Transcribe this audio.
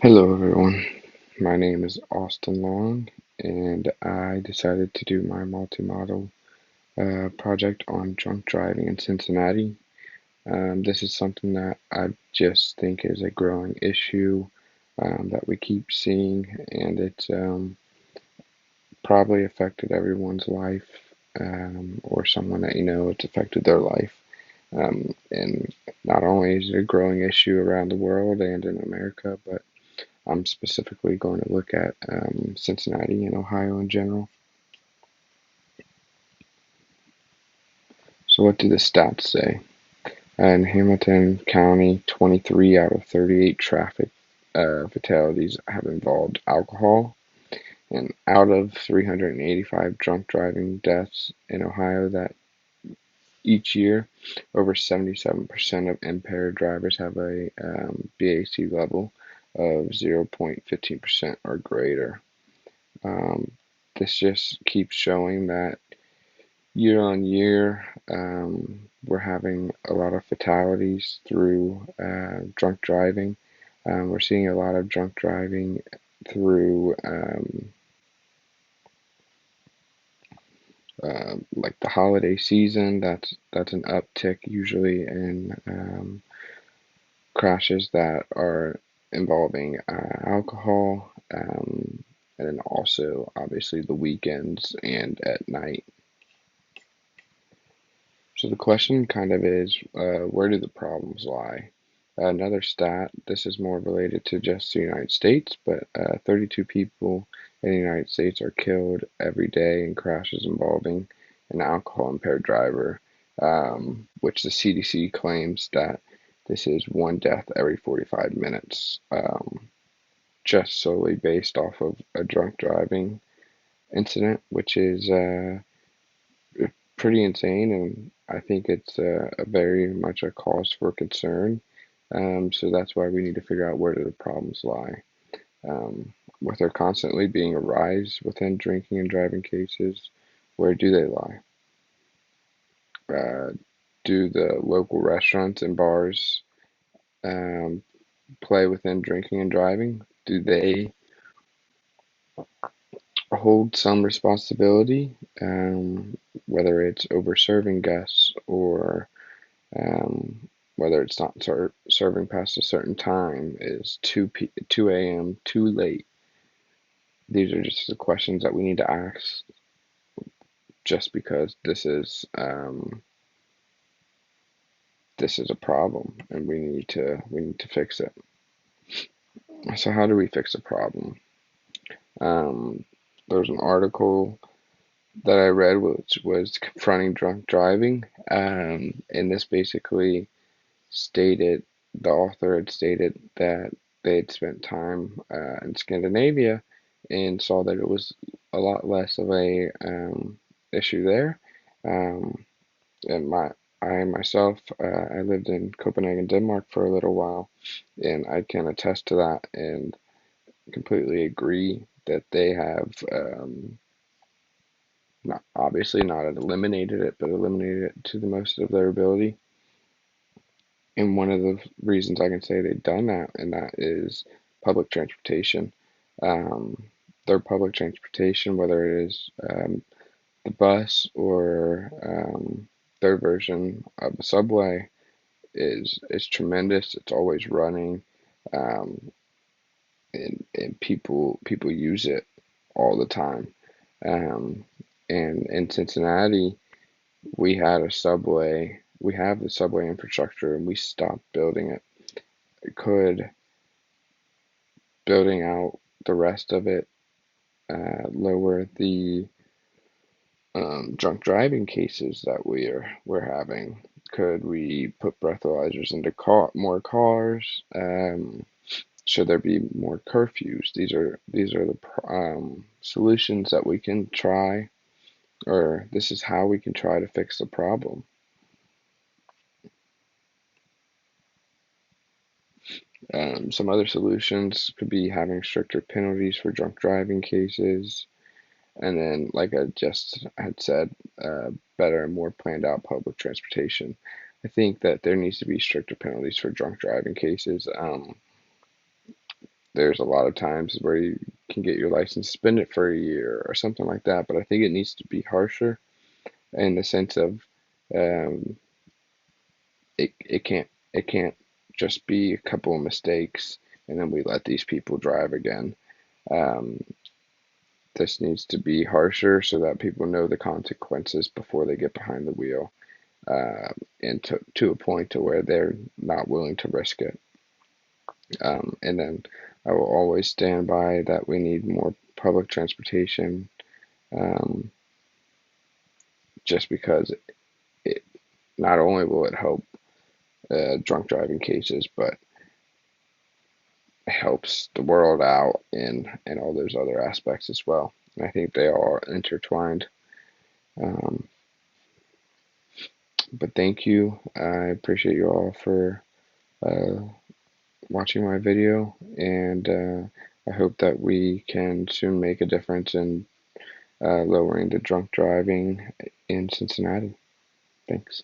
Hello, everyone. My name is Austin Long, and I decided to do my multi-model project on drunk driving in Cincinnati. This is something that I just think is a growing issue that we keep seeing, and it's probably affected everyone's life, or someone that you know it's affected their life. And not only is it a growing issue around the world and in America, but I'm specifically going to look at Cincinnati and Ohio in general. So, what do the stats say? In Hamilton County, 23 out of 38 traffic fatalities have involved alcohol. And out of 385 drunk driving deaths in Ohio that each year, over 77% of impaired drivers have a BAC level of 0.15% or greater. Um, this just keeps showing that year on year, we're having a lot of fatalities through drunk driving. We're seeing a lot of drunk driving through like the holiday season. That's an uptick usually in crashes that are involving alcohol, and then also obviously the weekends and at night. So the question kind of is, where do the problems lie? Another stat, this is more related to just the United States, but 32 people in the United States are killed every day in crashes involving an alcohol impaired driver, which the CDC claims that this is one death every 45 minutes, just solely based off of a drunk driving incident, which is pretty insane, and I think it's a very much a cause for concern. So that's why we need to figure out where do the problems lie. With there constantly being a rise within drinking and driving cases, where do they lie? Uh, do the local restaurants and bars um, play within drinking and driving? Do they hold some responsibility, whether it's over serving guests or whether it's not serving past a certain time, is 2 a.m. too late? These are just the questions that we need to ask, just because this is a problem and we need to fix it. So how do we fix a problem? Um, there's an article that I read which was confronting drunk driving, and this basically stated the author had stated that they had spent time in Scandinavia and saw that it was a lot less of a issue there. Um, and I myself, I lived in Copenhagen, Denmark for a little while, and I can attest to that and completely agree that they have not obviously not eliminated it, but eliminated it to the most of their ability. And one of the reasons I can say they've done that, and that is public transportation. Um, their public transportation, whether it is the bus or their version of the subway, is tremendous. It's always running, um, and people use it all the time. Um, and in Cincinnati, we had a subway. We have the subway infrastructure, and we stopped building it. Could building out the rest of it lower the drunk driving cases that we're having? Could we put breathalyzers into more cars? Should there be more curfews? These are the solutions that we can try, or this is how we can try to fix the problem. Some other solutions could be having stricter penalties for drunk driving cases, and then, like I just had said, better and more planned out public transportation. I think that there needs to be stricter penalties for drunk driving cases. there's a lot of times where you can get your license suspended for a year or something like that. But I think it needs to be harsher in the sense of um, it can't just be a couple of mistakes and then we let these people drive again. Um, this needs to be harsher so that people know the consequences before they get behind the wheel, uh, and to a point to where they're not willing to risk it. And then I will always stand by that we need more public transportation, um, just because it not only will it help drunk driving cases, but it helps the world out in all those other aspects as well. And I think they are intertwined. Um, but thank you. I appreciate you all for uh, watching my video, and I hope that we can soon make a difference in lowering the drunk driving in Cincinnati. Thanks.